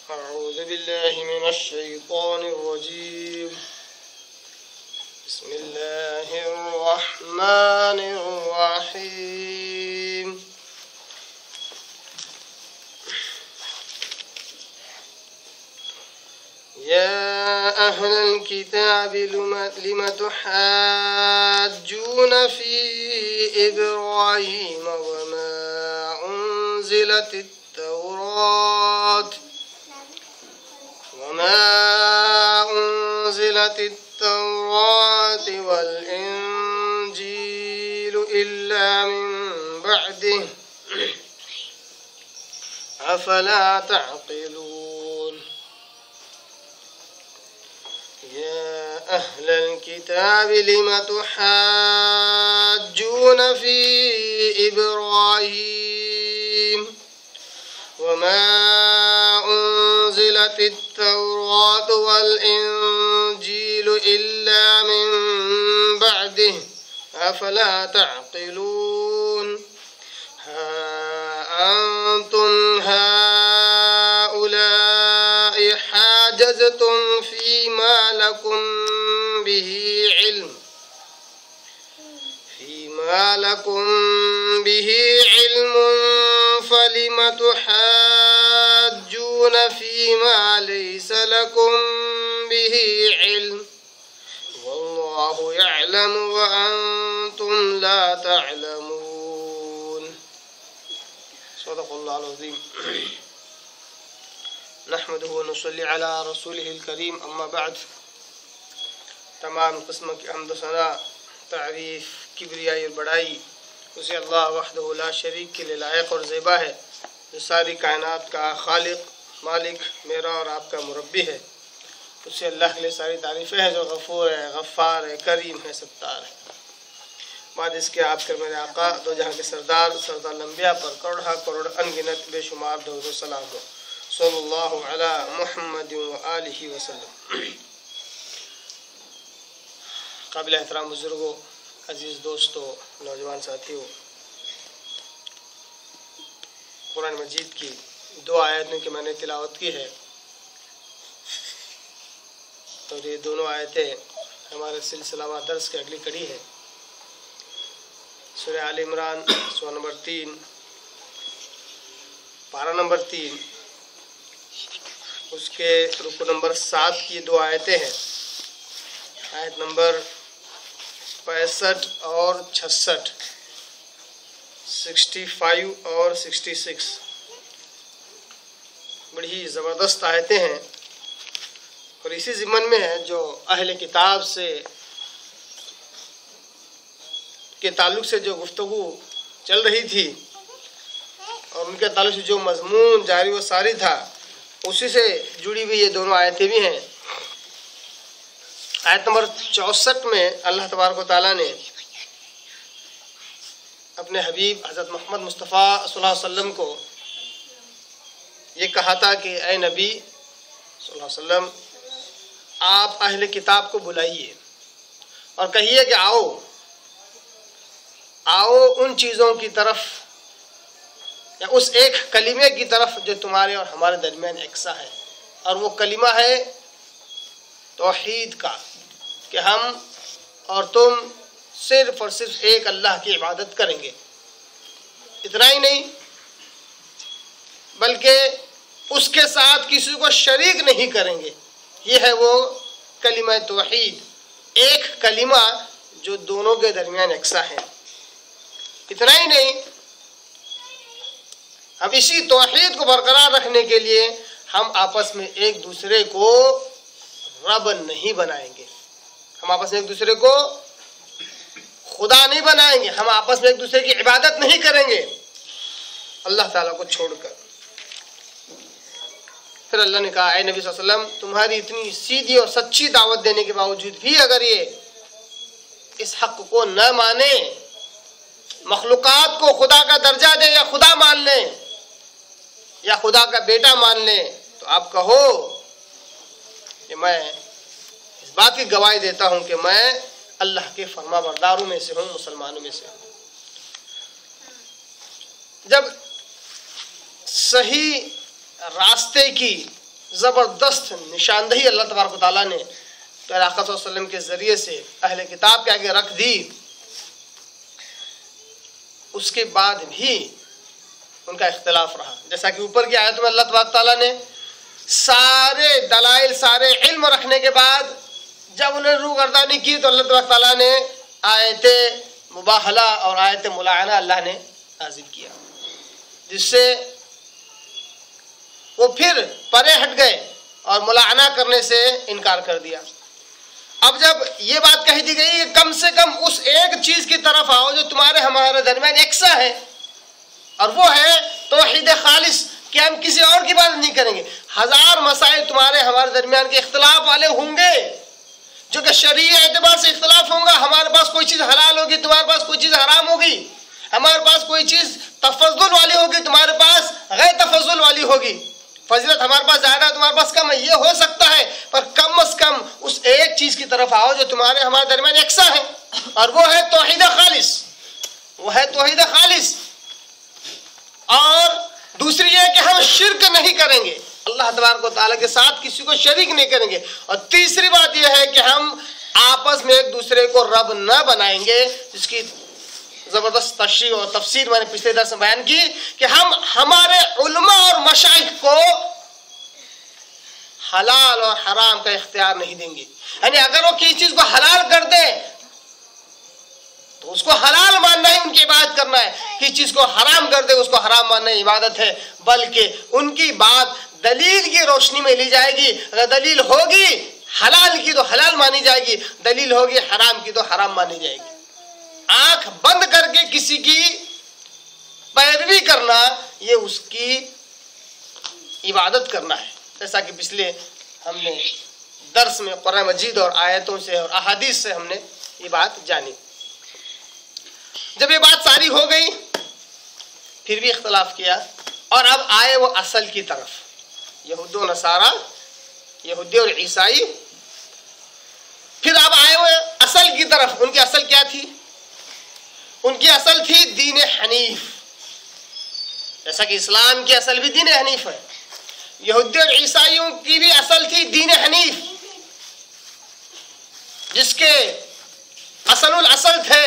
أعوذ بالله من الشيطان الرجيم. بسم الله الرحمن الرحيم. يا أهل الكتاب لم تحاجون في إبراهيم وما أنزلت التوراة والإنجيل إلا من بعده أفلا تعقلون. يا أهل الكتاب لم تحاجون في إبراهيم وما أنزلت التوراة والإنجيل إلا من بعده أفلا تعقلون. ها أنتم هؤلاء حاجزتم فيما لكم به علم فلم تحاجون فيما ليس لكم به علم والله يعلم وأنتم لا تعلمون. صدق الله العظيم. نحمده ونصلي على رسوله الكريم. اما بعد. تمام قسم کی حمد و ثنا، تعریف، کبریائی اور بڑائی اسے اللہ وحدہ لا شریک کے لیے لائق اور زیبا ہے، جو ساری کائنات کا خالق، مالک، میرا اور آپ کا مربی ہے. اسے اللہ کے لیے ساری تعریفیں ہیں، جو غفور ہے، غفار ہے، کریم ہے، ستار ہے. بعد اس کے آپ کے میرے آقا دو جہاں کے سردار الانبیاء پر کروڑ کروڑ انگنت بے شمار درود و سلام ہو. صلی اللہ علی محمد وآلہ وسلم. قابل احترام بزرگوں، عزیز دوستوں، نوجوان ساتھیوں، قرآن مجید کی دو آیتوں کی میں نے تلاوت کی ہے، اور یہ دونوں آیتیں ہمارے سلسلہ وار درس کی اگلی کڑی ہے. سورہ آل عمران سورہ نمبر 3 پارہ نمبر 3 اس کے رکو نمبر 7 کی دو آیتیں ہیں. آیت نمبر 65 اور 66، 65 اور 66 بڑی زبردست آیتیں ہیں، اور اسی ضمن میں ہے جو اہل کتاب سے کے تعلق سے جو گفتگو چل رہی تھی اور ان کے تعلق سے جو مضمون جاری و ساری تھا، اسی سے جڑی ہوئی یہ دونوں آیتیں بھی ہیں. آیت نمبر 64 میں اللہ تبارک و تعالیٰ نے اپنے حبیب حضرت محمد مصطفیٰ صلی اللہ علیہ وسلم کو یہ کہا تھا کہ اے نبی صلی اللہ علیہ وسلم، آپ اہل کتاب کو بلائیے اور کہیے کہ آؤ ان چیزوں کی طرف یا اس ایک کلمے کی طرف جو تمہارے اور ہمارے درمیان یکساں ہے، اور وہ کلمہ ہے توحید کا، کہ ہم اور تم صرف اور صرف ایک اللہ کی عبادت کریں گے. اتنا ہی نہیں بلکہ اس کے ساتھ کسی کو شریک نہیں کریں گے. یہ ہے وہ کلمہ توحید، ایک کلمہ جو دونوں کے درمیان یکساں ہے. اتنا ہی نہیں، ہم اسی توحید کو برقرار رکھنے کے لیے ہم آپس میں ایک دوسرے کو رب نہیں بنائیں گے، ہم آپس میں ایک دوسرے کو خدا نہیں بنائیں گے، ہم آپس میں ایک دوسرے کی عبادت نہیں کریں گے اللہ تعالیٰ کو چھوڑ کر. پھر اللہ نے کہا اے نبی صلی اللہ علیہ وسلم، تمہاری اتنی سیدھی اور سچی دعوت دینے کے باوجود بھی اگر یہ اس حق کو نہ مانے، مخلوقات کو خدا کا درجہ دے یا خدا مان لیں یا خدا کا بیٹا مان لیں، تو آپ کہو کہ میں اس بات کی گواہی دیتا ہوں کہ میں اللہ کے فرما برداروں میں سے ہوں، مسلمانوں میں سے ہوں. جب صحیح راستے کی زبردست نشاندہی اللہ تبارک و تعالیٰ نے پیارے آقا صلی اللہ علیہ وسلم کے ذریعے سے اہل کتاب کے آگے رکھ دی، اس کے بعد بھی ان کا اختلاف رہا. جیسا کہ اوپر کی آیت میں اللہ تبارک تعالیٰ نے سارے دلائل، سارے علم رکھنے کے بعد جب انہیں روگردانی کی تو اللہ تبارک تعالیٰ نے آیت مباہلہ اور آیت ملاعنہ اللہ نے نازل کیا، جس سے وہ پھر پرے ہٹ گئے اور ملاعنہ کرنے سے انکار کر دیا. اب جب یہ بات کہہ دی گئی کہ کم سے کم اس ایک چیز کی طرف آؤ جو تمہارے ہمارے درمیان یکساں ہے، اور وہ ہے توحید خالص، کہ ہم کسی اور کی بات نہیں کریں گے. ہزار مسائل تمہارے ہمارے درمیان کے اختلاف والے ہوں گے، جو کہ شرعی اعتبار سے اختلاف ہوں گا. ہمارے پاس کوئی چیز حلال ہوگی، تمہارے پاس کوئی چیز حرام ہوگی. ہمارے پاس کوئی چیز تفضل والی ہوگی، تمہارے پاس غیر تفضل والی ہوگی. فضیلت ہمارے پاس زیادہ ہے، تمہارے پاس کم ہے، یہ ہو سکتا ہے، پر کم از کم اس ایک چیز کی طرف آؤ جو تمہارے ہمارے درمیان یکساں ہے، اور وہ ہے توحید خالص. وہ ہے توحید خالص. اور دوسری یہ کہ ہم شرک نہیں کریں گے، اللہ تبارک و تعالیٰ کے ساتھ کسی کو شریک نہیں کریں گے. اور تیسری بات یہ ہے کہ ہم آپس میں ایک دوسرے کو رب نہ بنائیں گے، جس کی زبردست تشریح اور تفسیر میں نے پچھلے درس میں بیان کی کہ ہم ہمارے علماء اور مشائخ کو حلال اور حرام کا اختیار نہیں دیں گے. یعنی اگر وہ کسی چیز کو حلال کر دیں تو اس کو حلال ماننا ہے، ان کی عبادت کرنا ہے. کسی چیز کو حرام کر دے اس کو حرام ماننا ہے، عبادت ہے. بلکہ ان کی بات دلیل کی روشنی میں لی جائے گی. اگر دلیل ہوگی حلال کی تو حلال مانی جائے گی، دلیل ہوگی حرام کی تو حرام مانی جائے گی. آنکھ بند کر کے کسی کی پیروی کرنا یہ اس کی عبادت کرنا ہے. جیسا کہ پچھلے ہم نے درس میں قرآن مجید اور آیتوں سے اور احادیث سے ہم نے یہ بات جانی. جب یہ بات ساری ہو گئی پھر بھی اختلاف کیا، اور اب آئے وہ اصل کی طرف. یہود و نصارہ، یہودی اور عیسائی، پھر اب آئے وہ اصل کی طرف. ان کی اصل کیا تھی؟ ان کی اصل تھی دین حنیف. جیسا کہ اسلام کی اصل بھی دین حنیف ہے، یہودی اور عیسائیوں کی بھی اصل تھی دین حنیف، جس کے اصل الاصل تھے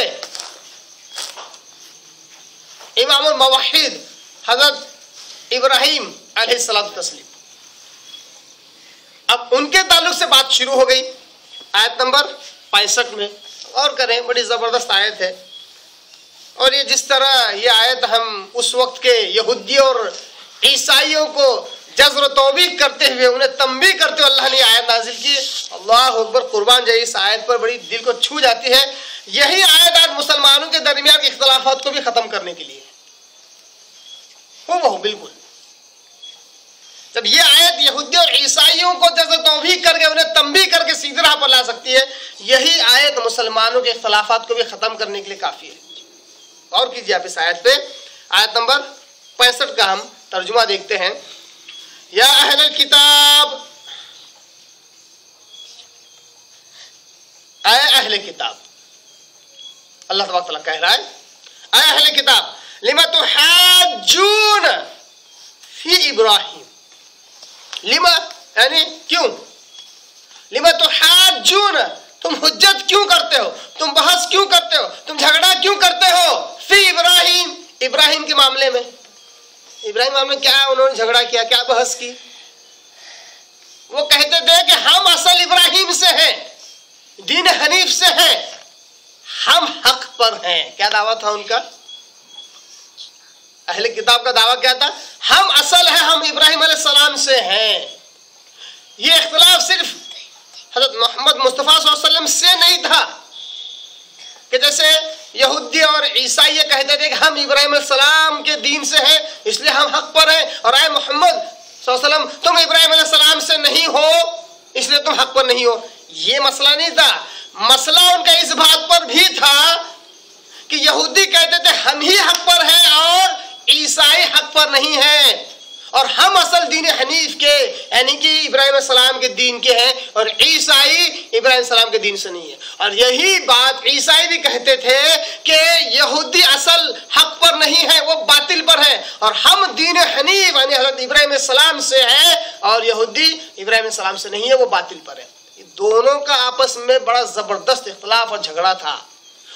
امام الموحد حضرت ابراہیم علیہ السلام. اب ان کے تعلق سے بات شروع ہو گئی آیت نمبر 65 میں. اور کریں، بڑی زبردست آیت ہے. اور یہ جس طرح یہ آیت ہم اس وقت کے یہودی اور عیسائیوں کو جزر و توبیخ کرتے ہوئے، انہیں تنبیہ کرتے ہوئے اللہ نے آیت نازل کی. اللہ اکبر، قربان جائے، اس آیت پر بڑی دل کو چھو جاتی ہے. یہی آیت آج مسلمانوں کے درمیان کے اختلافات کو بھی ختم کرنے کے لیے وہ بالکل. جب یہ آیت یہودی اور عیسائیوں کو جزر و توبیخ کر کے انہیں تنبیہ کر کے سیدھی راہ پر لا سکتی ہے، یہی آیت مسلمانوں کے اختلافات کو بھی ختم کرنے کے لیے کافی ہے. غور کیجیے آپ اس آیت پہ. آیت نمبر 65 کا ہم ترجمہ دیکھتے ہیں. یا اہل الکتاب، اے اہل کتاب. اللہ تبارک تعالیٰ کہہ رہا ہے اے اہل کتاب لما تحاجون فی ابراہیم. لما یعنی کیوں، لما تحاجون، تم حجت کیوں کرتے ہو، تم بحث کیوں کرتے ہو، تم جھگڑا کیوں کرتے ہو فی ابراہیم، ابراہیم کے معاملے میں. ابراہیم معاملے میں کیا انہوں نے جھگڑا کیا، کیا بحث کی؟ وہ کہتے تھے کہ ہم اصل ابراہیم سے ہیں، دین حنیف سے ہیں، ہم حق پر ہیں. کیا دعویٰ تھا ان کا؟ اہل کتاب کا دعویٰ کیا تھا؟ ہم اصل ہیں، ہم ابراہیم علیہ السلام سے ہیں. یہ اختلاف صرف حضرت محمد مصطفیٰ صلی اللہ علیہ وسلم سے نہیں تھا کہ جیسے یہودی اور عیسائی یہ کہتے تھے کہ ہم ابراہیم علیہ السلام کے دین سے ہیں اس لیے ہم حق پر ہیں، اور اے محمد صلی اللہ علیہ وسلم تم ابراہیم علیہ السلام سے نہیں ہو اس لیے تم حق پر نہیں ہو. یہ مسئلہ نہیں تھا. مسئلہ ان کا اس بات پر بھی تھا کہ یہودی کہتے تھے ہم ہی حق پر ہیں اور عیسائی حق پر نہیں ہیں، اور ہم اصل دین حنیف کے یعنی کہ ابراہیم علیہ السلام کے دین کے ہیں، اور عیسائی ابراہیم علیہ السلام کے دین سے نہیں ہے. اور یہی بات عیسائی بھی کہتے تھے کہ یہودی اصل حق پر نہیں ہے، وہ باطل پر ہے، اور ہم دین حنیف یعنی حضرت محمد ابراہیم علیہ السلام سے ہے اور یہودی ابراہیم علیہ السلام سے نہیں ہے، وہ باطل پر ہے۔ دونوں کا آپس میں بڑا زبردست اختلاف اور جھگڑا تھا،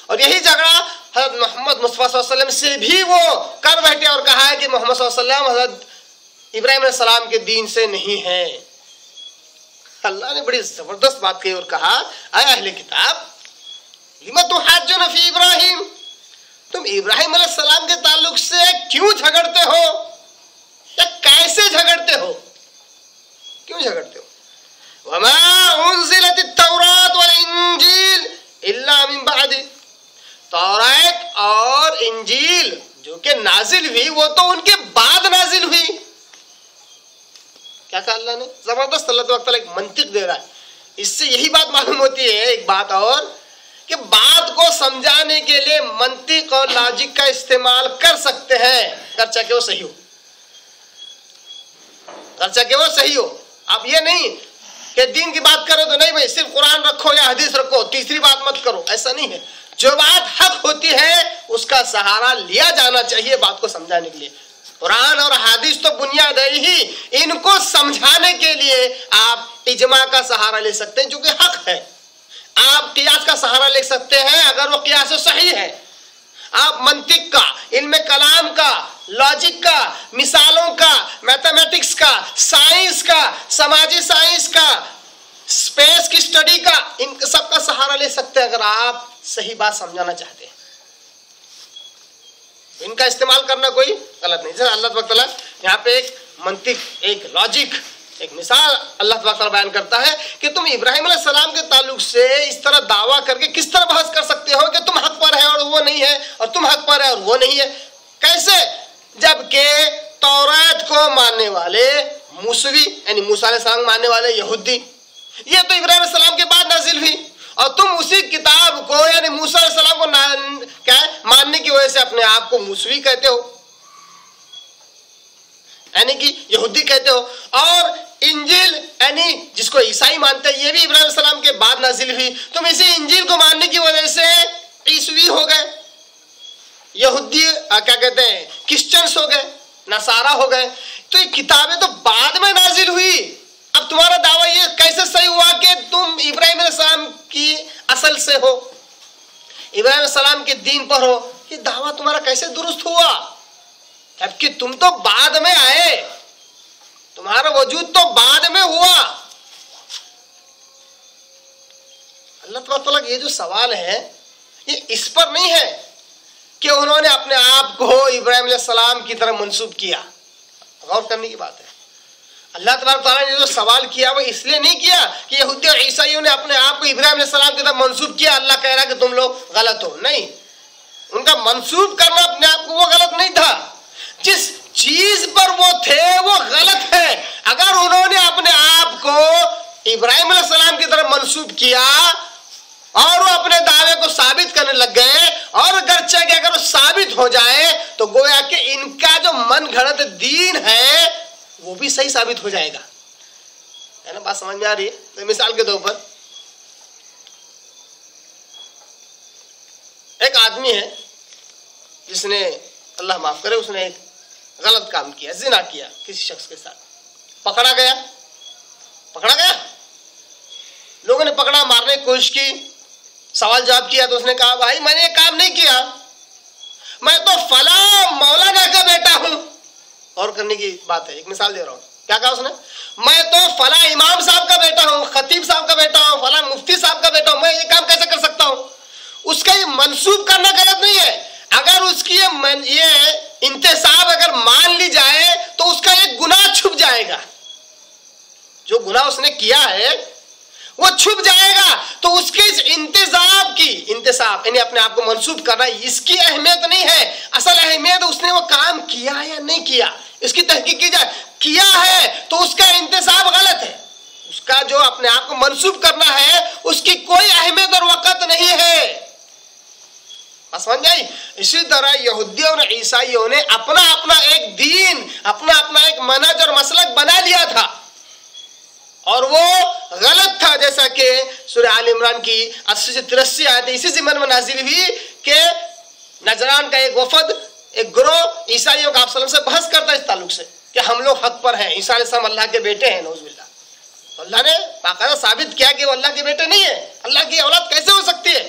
اور یہی جھگڑا حضرت محمد مصطفیٰ صلی اللہ علیہ وسلم سے بھی وہ کر بیٹھے اور کہا ہے کہ محمد صلی اللہ علیہ وسلم حضرت ابراہیم علیہ السلام کے دین سے نہیں ہے۔ اللہ نے بڑی زبردست بات کہی اور کہا، اے اہل کتاب لم تحاجون فی ابراہیم، تم ابراہیم علیہ السلام کے تعلق سے کیوں جھگڑتے ہو، یا کیسے جھگڑتے ہو، کیوں جھگڑتے ہو؟ وما انزلت التوراۃ والانجیل الا من بعد، تورات اور انجیل جو کہ نازل ہوئی وہ تو ان کے بعد نازل ہوئی۔ کیا کہا اللہ نے؟ زبردست، اللہ تعالیٰ ایک منطق دے رہا ہے۔ اس سے یہی بات معلوم ہوتی ہے، ایک بات اور، کہ بات کو سمجھانے کے لیے منطق اور لاجک کا استعمال کر سکتے ہیں، گرچہ کہ وہ صحیح ہو، گرچہ کہ وہ صحیح ہو۔ اب یہ نہیں کہ دین کی بات کرو تو نہیں بھائی صرف قرآن رکھو یا حدیث رکھو، تیسری بات مت کرو، ایسا نہیں ہے۔ جو بات حق ہوتی ہے اس کا سہارا لیا جانا چاہیے بات کو سمجھانے کے لیے۔ قرآن اور حدیث تو بنیاد ہے ہی، ان کو سمجھانے کے لیے آپ اجماع کا سہارا لے سکتے ہیں جو کہ حق ہے، آپ قیاس کا سہارا لے سکتے ہیں اگر وہ قیاس صحیح ہے، آپ منطق کا، علم کلام کا، لاجک کا، مثالوں کا، میتھمیٹکس کا، سائنس کا، سماجی سائنس کا، اسپیس کی اسٹڈی کا، ان سب کا سہارا لے سکتے ہیں اگر آپ صحیح بات سمجھانا چاہتے ہیں۔ ان کا استعمال کرنا کوئی غلط نہیں۔ جیسے اللہ تعالیٰ یہاں پہ ایک منطق، ایک لاجک، ایک مثال اللہ تعالیٰ بیان کرتا ہے کہ تم ابراہیم علیہ السلام کے تعلق سے اس طرح دعویٰ کر کے کس طرح بحث کر سکتے ہو کہ تم حق پر ہے اور وہ نہیں ہے، اور تم حق پر ہے اور وہ نہیں ہے؟ کیسے؟ جبکہ تورات کو ماننے والے موسوی یعنی موسیٰ علیہ السلام ماننے والے یہودی، یہ تو ابراہیم علیہ السلام کے بعد نازل ہوئی، اور تم اسی کتاب کو یعنی موسیٰ علیہ السلام کو کیا ماننے کی وجہ سے اپنے آپ کو موسوی کہتے ہو، یعنی کہ یہودی کہتے ہو، اور انجیل یعنی جس کو عیسائی مانتے ہیں یہ بھی ابراہیم علیہ السلام کے بعد نازل ہوئی، تم اسی انجیل کو ماننے کی وجہ سے عیسوی ہو گئے، یہودی کیا کہتے ہیں کرسچنس ہو گئے، نصارہ ہو گئے۔ تو یہ کتابیں تو بعد میں نازل ہوئی، اب تمہارا دعویٰ یہ کیسے صحیح ہوا کہ تم ابراہیم علیہ السلام کی اصل سے ہو، ابراہیم علیہ السلام کے دین پر ہو؟ یہ دعویٰ تمہارا کیسے درست ہوا جبکہ تم تو بعد میں آئے، تمہارا وجود تو بعد میں ہوا؟ اللہ تعالیٰ یہ جو سوال ہے یہ اس پر نہیں ہے کہ انہوں نے اپنے آپ کو ابراہیم علیہ السلام کی طرف منسوب کیا، غور کرنے کی بات ہے۔ اللہ تعالیٰ نے جو سوال کیا وہ اس لیے نہیں کیا کہ یہودی اور عیسائیوں نے اپنے آپ کو ابراہیم علیہ السلام کی طرف منسوب کیا، اللہ کہہ رہا کہ تم لوگ غلط ہو، نہیں، ان کا منسوب کرنا اپنے آپ کو وہ غلط نہیں تھا، جس چیز پر وہ تھے وہ غلط ہے۔ اگر انہوں نے اپنے آپ کو ابراہیم علیہ السلام کی طرف منسوب کیا اور وہ اپنے دعوے کو ثابت کرنے لگ گئے، اور اگرچہ کہ اگر وہ ثابت ہو جائے تو گویا کہ ان کا جو من گھڑت دین ہے وہ بھی صحیح ثابت ہو جائے گا، ہے نا؟ بات سمجھ میں آ رہی ہے؟ مثال کے طور پر ایک آدمی ہے جس نے، اللہ معاف کرے، اس نے ایک غلط کام کیا، زنا کیا کسی شخص کے ساتھ، پکڑا گیا، لوگوں نے پکڑا، مارنے کی کوشش کی، سوال جواب کیا تو اس نے کہا بھائی میں نے یہ کام نہیں کیا، میں تو فلاں مولانا کا بیٹا ہوں۔ اور کرنے کی بات ہے، ایک مثال دے رہا ہوں، کیا کہا اس نے؟ میں تو فلاں امام صاحب کا بیٹا ہوں، خطیب صاحب کا بیٹا ہوں، فلاں مفتی صاحب کا بیٹا ہوں، میں یہ کام کیسے کر سکتا ہوں؟ اس کا یہ منسوب کرنا غلط نہیں ہے، اگر اس کی یہ انتساب اگر مان لی جائے تو اس کا ایک گناہ چھپ جائے گا، جو گناہ اس نے کیا ہے وہ چھپ جائے گا۔ تو اس کے اس انتساب یعنی اپنے آپ کو منسوب کرنا، اس کی اہمیت نہیں ہے، اصل اہمیت اس نے وہ کام کیا یا نہیں کیا، اس کی تحقیق کی جائے، کیا ہے تو اس کا انتساب غلط ہے، اس کا جو اپنے آپ کو منسوب کرنا ہے اس کی کوئی اہمیت اور وقت نہیں ہے۔ سمجھ آئی؟ اسی طرح یہودیوں اور عیسائیوں نے اپنا اپنا ایک دین، اپنا اپنا ایک منہج اور مسلک بنا لیا تھا، اور وہ غلط تھا، جیسا کہ سورہ آل عمران کی 80 سے 83 آیتیں اسی ضمن میں نازل ہوئی کہ نجران کا ایک وفد، ایک گروہ عیسائیوں کا آپ صلی اللہ علیہ وسلم سے بحث کرتا ہے اس تعلق سے کہ ہم لوگ حق پر ہیں، عیسیٰ علیہ السلام اللہ کے بیٹے ہیں، نعوذ باللہ. تو اللہ نے باقاعدہ ثابت کیا کہ وہ اللہ کے بیٹے نہیں ہیں. اللہ کی اولاد کیسے ہو سکتی ہے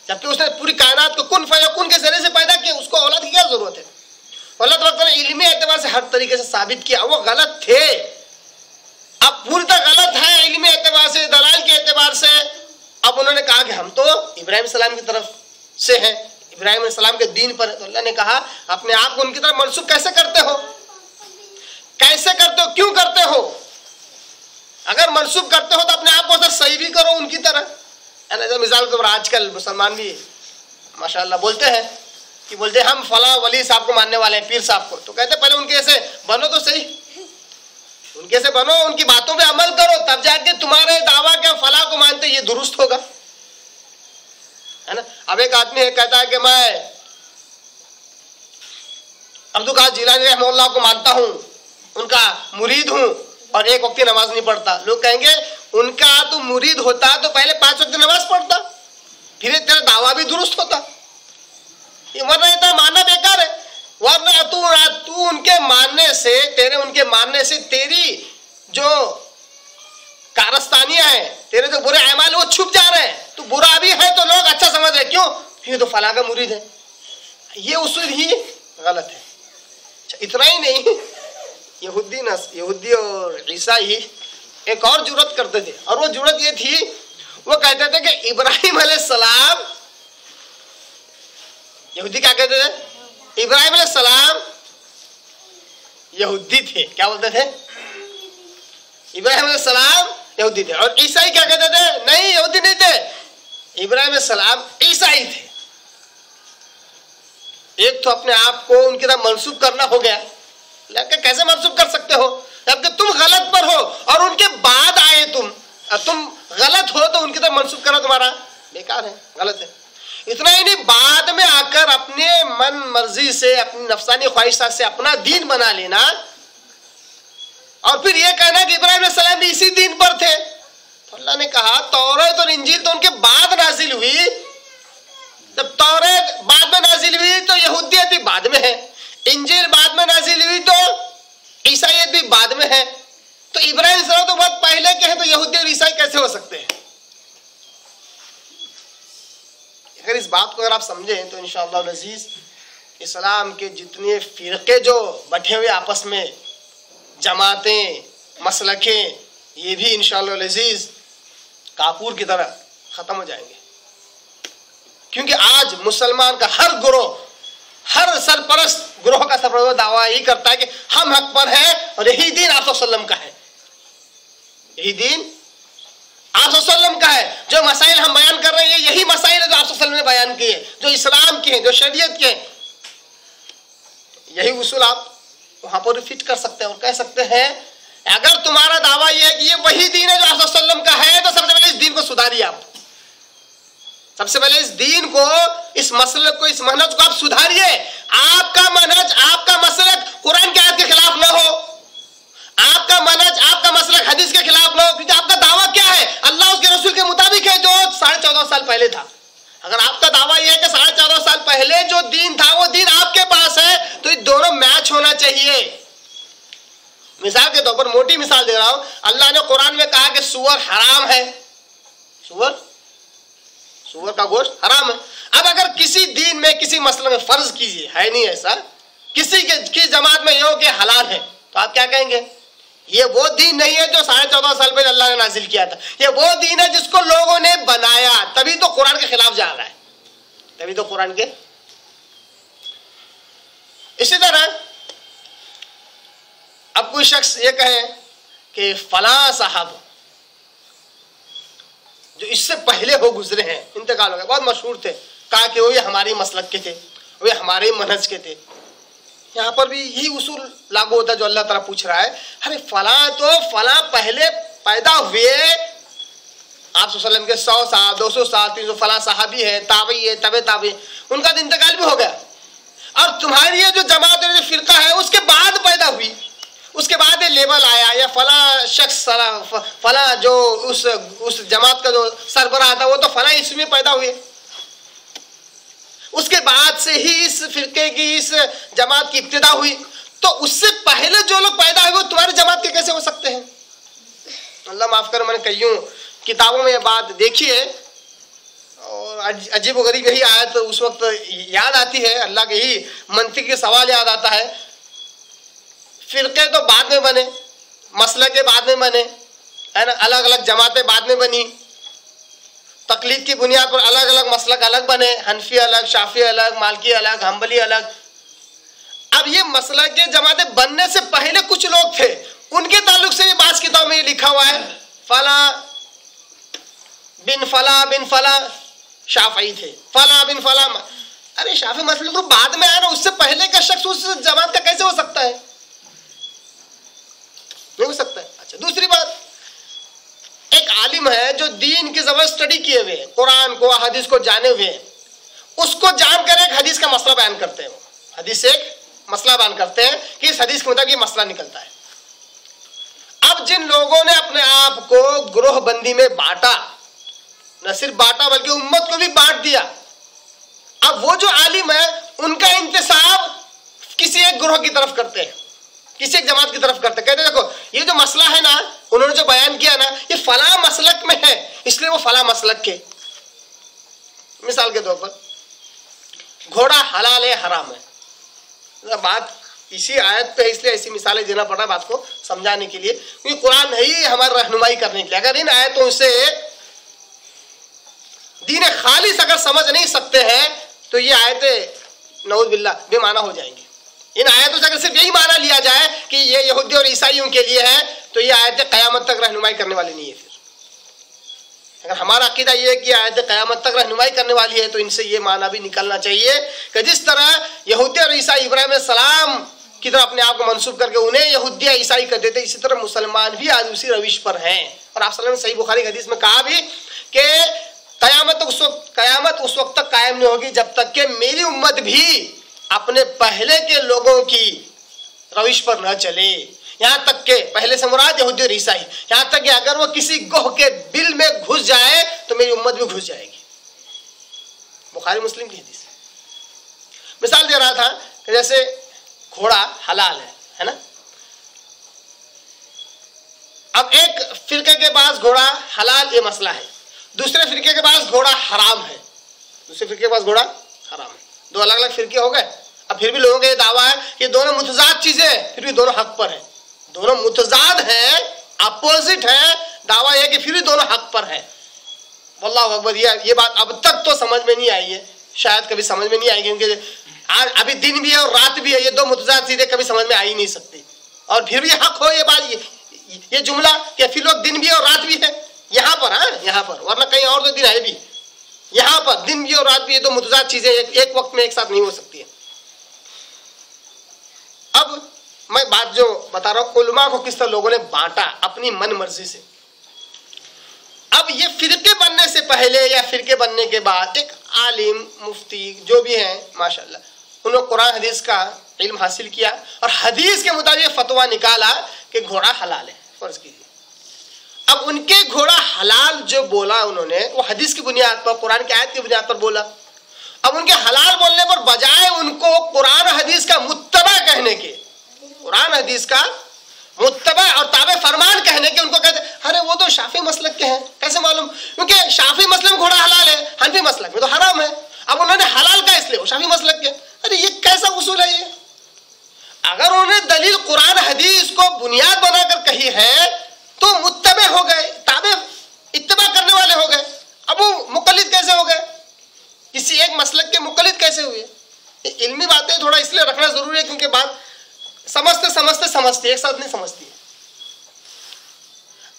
جبکہ اس نے پوری کائنات کو کن فیکون کے ذریعے سے پیدا کیا؟ اس کو اولاد کی کیا ضرورت ہے؟ اللہ تبارک نے علمی اعتبار سے ہر طریقے سے ثابت کیا. وہ غلط تھے، اب پوری طرح غلط ہے علمی اعتبار سے، دلائل کے اعتبار سے. اب انہوں نے کہا کہ ہم تو ابراہیم السلام کی طرف سے ہیں، ابراہیم علیہ السلام کے دین پر ہے. تو اللہ نے کہا اپنے آپ کو ان کی طرف منسوب کیسے کرتے ہو؟ کیسے کرتے ہو؟ کیوں کرتے ہو؟ اگر منسوب کرتے ہو تو اپنے آپ کو سر صحیح بھی کرو ان کی طرح. مثال کے طور پر آج کل مسلمان بھی ماشاءاللہ بولتے ہیں کہ بولتے ہیں ہم فلاں ولی صاحب کو ماننے والے ہیں، پیر صاحب کو. تو کہتے ہیں پہلے ان کے ایسے بنو تو صحیح، ان کے سے بنو، ان کی باتوں پہ عمل کرو، تب جا کے تمہارے دعویٰ کہ ہم فلاں کو مانتے یہ درست ہوگا، ہے نا. اب ایک آدمی ہے کہتا ہے کہ میں عبدالقادر جیلانی رحمہ اللہ کو مانتا ہوں، ان کا مرید ہوں، اور ایک وقت نماز نہیں پڑھتا. لوگ کہیں گے ان کا تو مرید ہوتا تو پہلے 5 وقت نماز پڑھتا، پھر تیرا دعویٰ بھی درست ہوتا. ورنہ یہ ماننا بیکار ہے. ورنہ تو ان کے ماننے سے، تیرے ان کے ماننے سے تیری جو کارستانیاں ہیں، تیرے جو برے اعمال وہ چھپ جا رہے ہیں. تو برا بھی ہے تو لوگ اچھا سمجھ رہے، کیوں؟ یہ تو فلاں کا مرید ہے. یہ اصول ہی غلط ہے. اتنا ہی نہیں، یہودی اور عیسائی ایک اور جرات کرتے تھے، اور وہ جرات یہ تھی، وہ کہتے تھے کہ ابراہیم علیہ السلام، یہودی کیا کہتے تھے؟ ابراہیم علیہ السلام یہودی تھے. کیا بولتے تھے؟ ابراہیم علیہ السلام یہودی تھے. اور عیسائی کیا کہتے تھے؟ نہیں، یہودی نہیں تھے، ابراہیم علیہ السلام عیسائی تھے. ایک تو اپنے آپ کو ان کی طرح منسوب کرنا ہو گیا، لیکن کیسے منسوب کر سکتے ہو جبکہ تم غلط پر ہو اور ان کے بعد آئے تم غلط ہو تو ان کی طرف منسوب کرنا تمہارا بیکار ہے، غلط ہے. اتنا ہی نہیں، بعد میں آ کر اپنے من مرضی سے، اپنی نفسانی خواہشات سے اپنا دین بنا لینا، اور پھر یہ کہنا کہ ابراہیم علیہ السلام بھی اسی دین پر تھے. تو اللہ نے کہا توریت اور انجیل تو ان کے بعد نازل ہوئی. جب توریت بعد میں نازل ہوئی تو یہودیت بھی بعد میں ہے، انجیل بعد میں نازل ہوئی تو عیسائیت بھی بعد میں ہے. تو ابراہیم علیہ السلام تو بہت پہلے کے ہیں، تو یہودی اور عیسائی کیسے ہو سکتے ہیں؟ اگر اس بات کو اگر آپ سمجھیں تو انشاءاللہ العزیز اسلام کے جتنے فرقے جو بٹھے ہوئے آپس میں، جماعتیں، مسلکیں، یہ بھی انشاءاللہ العزیز کاپور کی طرح ختم ہو جائیں گے. کیونکہ آج مسلمان کا ہر گروہ، ہر سرپرست گروہ کا سرپرست دعویٰ یہی کرتا ہے کہ ہم حق پر ہیں اور یہی دین آپ صلی اللہ علیہ وسلم کا ہے. یہی دین آپ صلی اللہ علیہ وسلم کا ہے. جو مسائل ہم بیان کر رہے ہیں یہی مسائل ہیں جو آپ صلی اللہ علیہ وسلم نے بیان کیے، جو اسلام کے ہیں، جو شریعت کے ہیں. یہی اصول آپ وہاں پر فٹ کر سکتے ہیں اور کہہ سکتے ہیں اگر تمہارا دعویٰ یہ ہے کہ یہ وہی دین ہے جو آپ صلی اللہ علیہ وسلم کا ہے، تو سب سے پہلے اس دین کو سدھاریے. آپ سب سے پہلے اس دین کو، اس مسلک کو، اس منہج کو آپ سدھاریے. آپ کا منہج، آپ کا مسلک قرآن کی آیت کے خلاف نہ ہو، آپ کا منہج، آپ کا مسلک حدیث کے خلاف نہ ہو. کیونکہ آپ کا دعویٰ کیا ہے؟ اللہ اس کے رسول کے مطابق ہے جو 14.5 سال پہلے تھا. اگر آپ کا دعویٰ یہ ہے کہ 14.5 سال پہلے جو دین تھا وہ دین آپ کے پاس ہے، تو یہ دونوں میچ ہونا چاہیے. مثال کے طور پر موٹی مثال دے رہا ہوں، اللہ نے قرآن میں کہا کہ سور حرام ہے، سور کا گوشت حرام ہے. اب اگر کسی دین میں، کسی مسئلے میں، فرض کیجیے، ہے نہیں ایسا، کسی جماعت میں یہ ہو کہ حلال ہے، تو آپ کیا کہیں گے؟ یہ وہ دین نہیں ہے جو 14.5 سال پہلے اللہ نے نازل کیا تھا. یہ وہ دین ہے جس کو لوگوں نے بنایا، تبھی تو قرآن کے خلاف جا رہا ہے، تبھی تو قرآن کے. اسی طرح اب کوئی شخص یہ کہے کہ فلاں صاحب جو اس سے پہلے ہو گزرے ہیں، انتقال ہو گیا، بہت مشہور تھے، کہا کہ وہ یہ ہماری مسلک کے تھے، وہ ہمارے منہج کے تھے. یہاں پر بھی یہی اصول لاگو ہوتا ہے جو اللہ تعالیٰ پوچھ رہا ہے. ارے فلاں تو فلاں پہلے پیدا ہوئے، آپ صلی اللہ علیہ وسلم کے 100 سال 200 سال 300 فلاں صحابی ہے، تابعی ہے، تبع تابعی، ان کا انتقال بھی ہو گیا. اور تمہاری یہ جو جماعت جو فرقہ ہے اس کے بعد پیدا ہوئی، اس کے بعد یہ لیبل آیا، یا فلاں شخص، فلاں جو اس جماعت کا جو سربراہ تھا وہ تو فلاں عیسوی میں پیدا ہوئے. اس کے بعد سے ہی اس فرقے کی، اس جماعت کی ابتدا ہوئی. تو اس سے پہلے جو لوگ پیدا ہوئے وہ تمہاری جماعت کے کیسے ہو سکتے ہیں؟ اللہ معاف کرے، میں نے کئیوں کتابوں میں یہ بات دیکھی ہے اور عجیب و غریب یہی آیت اس وقت یاد آتی ہے، اللہ کے ہی منطق کے سوال یاد آتا ہے. فرقے تو بعد میں بنے، مسلک بعد میں بنے، ہے نا، الگ الگ جماعتیں بعد میں بنی، تقلید کی بنیاد پر الگ الگ مسلک الگ بنے، حنفی الگ، شافعی الگ، مالکی الگ، حنبلی الگ. اب یہ مسلک کے جماعتیں بننے سے پہلے کچھ لوگ تھے، ان کے تعلق سے یہ بعض کتاب میں یہ لکھا ہوا ہے فلاں بن فلاں بن فلاں شافعی تھے، فلاں بن فلاں. ارے شافعی مسلک تو بعد میں آیا نا، اس سے پہلے کا شخص اس جماعت کا کیسے ہو سکتا ہے؟ نہیں ہو سکتا ہے. اچھا، دوسری بات، ایک عالم ہے جو دین کی زبردست اسٹڈی کیے ہوئے ہیں، قرآن کو حدیث کو جانے ہوئے ہیں، اس کو جان کر ایک حدیث کا مسئلہ بیان کرتے ہیں، وہ حدیث سے ایک مسئلہ بیان کرتے ہیں کہ اس حدیث کے مطابق یہ مسئلہ نکلتا ہے. اب جن لوگوں نے اپنے آپ کو گروہ بندی میں بانٹا، نہ صرف بانٹا بلکہ امت کو بھی بانٹ دیا، اب وہ جو عالم ہے ان کا انتساب کسی ایک گروہ کی طرف کرتے ہیں، کسی ایک جماعت کی طرف کرتے ہیں. کہتے ہیں دیکھو یہ جو مسئلہ ہے نا، انہوں نے جو بیان کیا نا، یہ فلاں مسلک میں ہے، اس لیے وہ فلاں مسلک کے. مثال کے طور پر گھوڑا حلال ہے حرام ہے. بات اسی آیت پہ اس لیے ایسی مثالیں دینا پڑ رہا بات کو سمجھانے کے لیے، کیونکہ قرآن ہے ہی ہماری رہنمائی کرنے کے لیے. اگر ان آیتوں سے دین خالص اگر سمجھ نہیں سکتے ہیں تو یہ آیتیں نعوذ باللہ بے معنی ہو جائیں گی. ان آیتوں سے اگر صرف یہی معنی لیا جائے کہ یہ یہودی اور عیسائیوں کے لیے ہے تو یہ آیتیں قیامت تک رہنمائی کرنے والی نہیں ہے. پھر اگر ہمارا عقیدہ یہ ہے کہ آیتیں قیامت تک رہنمائی کرنے والی ہے تو ان سے یہ معنی بھی نکلنا چاہیے کہ جس طرح یہودی اور عیسائی ابراہیم علیہ السلام کی طرح اپنے آپ کو منسوب کر کے انہیں یہودی عیسائی کہتے تھے، اسی طرح مسلمان بھی آج اسی روش پر ہیں. اور آپ صلی اللہ علیہ وسلم نے صحیح بخاری حدیث میں کہا بھی کہ قیامت اس وقت تک قائم نہیں ہوگی جب تک کہ میری امت بھی اپنے پہلے کے لوگوں کی روش پر نہ چلے. یہاں تک کہ پہلے سے مراد یہودی اور عیسائی، یہاں تک کہ اگر وہ کسی گوہ کے بل میں گھس جائے تو میری امت بھی گھس جائے گی. بخاری مسلم کی حدیث. مثال دے رہا تھا کہ جیسے گھوڑا حلال ہے نا، اب ایک فرقے کے پاس گھوڑا حلال یہ مسئلہ ہے، دوسرے فرقے کے پاس گھوڑا حرام ہے، دوسرے فرقے کے پاس گھوڑا حرام ہے. دو الگ الگ فرقے ہو گئے. اب پھر بھی لوگوں کا یہ دعویٰ ہے کہ دونوں متضاد چیزیں ہیں، پھر بھی دونوں حق پر ہیں. دونوں متضاد ہیں، اپوزٹ ہیں، دعویٰ یہ کہ پھر بھی دونوں حق پر ہیں. واللہ اکبر. یہ بات اب تک تو سمجھ میں نہیں آئی ہے، شاید کبھی سمجھ میں نہیں آئے گی، کیونکہ ابھی دن بھی ہے اور رات بھی ہے، یہ دو متضاد چیزیں کبھی سمجھ میں آ ہی نہیں سکتی. اور پھر بھی حق ہو یہ بات، یہ جملہ کہ پھر لوگ دن بھی ہے اور رات بھی ہے یہاں پر، ہاں یہاں پر، ورنہ کہیں اور تو دن ہے بھی، یہاں پر دن بھی اور رات بھی، یہ دو متضاد چیزیں ایک وقت میں ایک ساتھ نہیں ہو سکتی ہیں. اب میں بات جو بتا رہا ہوں علماء کو کس طرح لوگوں نے بانٹا اپنی من مرضی سے. اب یہ فرقے بننے سے پہلے یا فرقے بننے کے بعد ایک عالم مفتی جو بھی ہیں ماشاءاللہ، انہوں نے قرآن حدیث کا علم حاصل کیا اور حدیث کے مطابق فتویٰ نکالا کہ گھوڑا حلال ہے. فرض کیجیے اب ان کے گھوڑا حلال جو بولا انہوں نے وہ حدیث کی بنیاد پر، قرآن کی آیت کی بنیاد پر بولا. اب ان کے حلال بولنے پر بجائے ان کو قرآن حدیث کا متبع کہنے کے، قرآن حدیث کا متبع اور تابع فرمان کہنے کے، ان کو کہتے ارے وہ تو شافعی مسلک کے ہیں. کیسے معلوم؟ کیونکہ شافعی مسلک میں گھوڑا حلال ہے، حنفی مسلک میں تو حرام ہے. اب انہوں نے حلال کا اس لیے وہ شافعی مسلک کے. ارے یہ کیسا اصول ہے؟ یہ اگر انہوں نے دلیل قرآن حدیث کو بنیاد بنا کر کہی ہے تو متبع ہو گئے، تابع اتباع کرنے والے ہو گئے. اب وہ مقلد کیسے ہو گئے؟ کسی ایک مسلک کے مقلد کیسے ہوئے؟ یہ علمی باتیں تھوڑا اس لیے رکھنا ضروری ہے کیونکہ بات سمجھتے ایک ساتھ نہیں سمجھتی.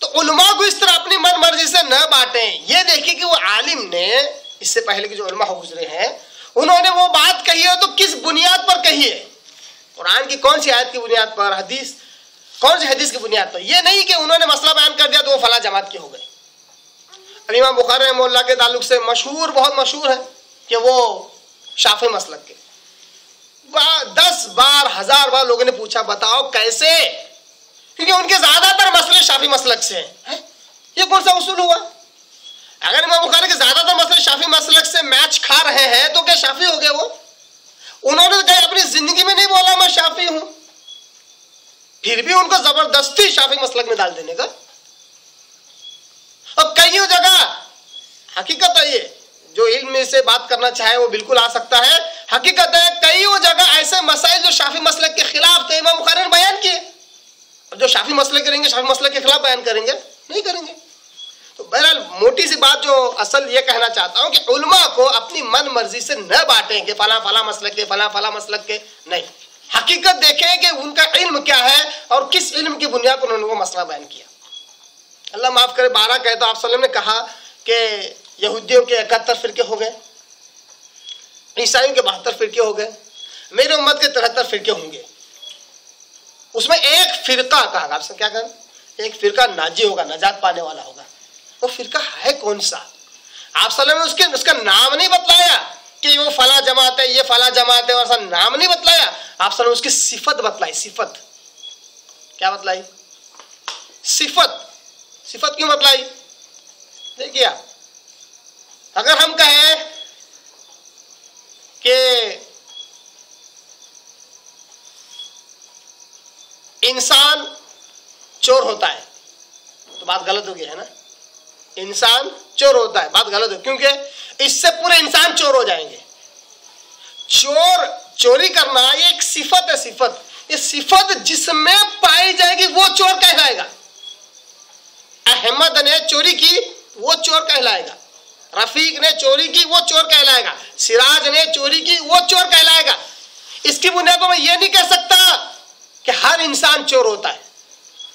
تو علماء کو اس طرح اپنی من مرضی سے نہ بانٹیں. یہ دیکھیں کہ وہ عالم نے اس سے پہلے کے جو علماء گزرے ہیں انہوں نے وہ بات کہی ہے تو کس بنیاد پر کہی ہے، قرآن کی کون سی آیت کی بنیاد پر، حدیث کون سی حدیث کی بنیاد پر. یہ نہیں کہ انہوں نے مسئلہ بیان کر دیا تو وہ فلاں جماعت کے ہو گئے. اب امام بخاری رحمہ اللہ کے تعلق سے مشہور، بہت مشہور ہے کہ وہ شافعی مسلک کے. 10 بار 1000 بار لوگوں نے پوچھا بتاؤ کیسے، کیونکہ ان کے زیادہ تر مسئلے شافعی مسلک سے ہیں. یہ کون سا اصول ہوا؟ اگر امام بخاری کے زیادہ تر مسئلے شافعی مسلک سے میچ کھا رہے ہیں تو کیا شافعی ہو گئے وہ؟ انہوں نے کہیں اپنی زندگی میں نہیں بولا میں شافعی ہوں، پھر بھی ان کو زبردستی شافعی مسلک میں ڈال دینے کا. اور کئی جگہ حقیقت ہے، یہ جو علم سے بات کرنا چاہے وہ بالکل آ سکتا ہے. حقیقت ہے کئی جگہ ایسے مسائل جو شافعی مسلک کے خلاف تھے امام بخاری نے بیان کیے. جو شافعی مسلک کریں گے شافعی مسلک کے خلاف بیان کریں گے؟ نہیں کریں گے. تو بہرحال موٹی سی بات جو اصل یہ کہنا چاہتا ہوں کہ علماء کو اپنی من مرضی سے نہ بانٹیں کہ فلاں فلاں مسلک کے فلاں فلاں مسلک کے، نہیں. حقیقت دیکھیں کہ ان کا علم کیا ہے اور کس علم کی بنیاد پر انہوں نے وہ مسئلہ بیان کیا. اللہ معاف کرے 12 کہے تو آپ صلی اللہ علیہ وسلم نے کہا کہ یہودیوں کے 71 فرقے ہو گئے، عیسائیوں کے 72 فرقے ہو گئے، میرے امت کے 73 فرقے ہوں گے. اس میں ایک فرقہ کہا، آپ سے کیا کہا؟ ایک فرقہ ناجی ہوگا، نجات پانے والا ہوگا. وہ فرقہ ہے کون سا؟ آپ صلی اللہ علیہ وسلم نے اس کا نام نہیں بتلایا کہ وہ فلاں جماعت ہے، یہ فلاں جماعت ہے، اور ایسا نام نہیں بتلایا. آپ صلی اللہ علیہ وسلم اس کی صفت بتلائی. صفت کیا بتلائی؟ صفت. صفت کیوں بتلائی؟ دیکھیے اگر ہم کہیں کہ انسان چور ہوتا ہے تو بات غلط ہو گئی ہے نا. انسان چور ہوتا ہے بات غلط ہو، کیونکہ اس سے پورے انسان چور ہو جائیں گے. چوری کرنا یہ ایک صفت ہے. صفت، یہ صفت جس میں پائی جائے گی وہ چور کہلائے گا. احمد نے چوری کی وہ چور کہلائے گا، رفیق نے چوری کی وہ چور کہلائے گا، سراج نے چوری کی وہ چور کہلائے گا. اس کی بنیاد پر میں یہ نہیں کہہ سکتا کہ ہر انسان چور ہوتا ہے.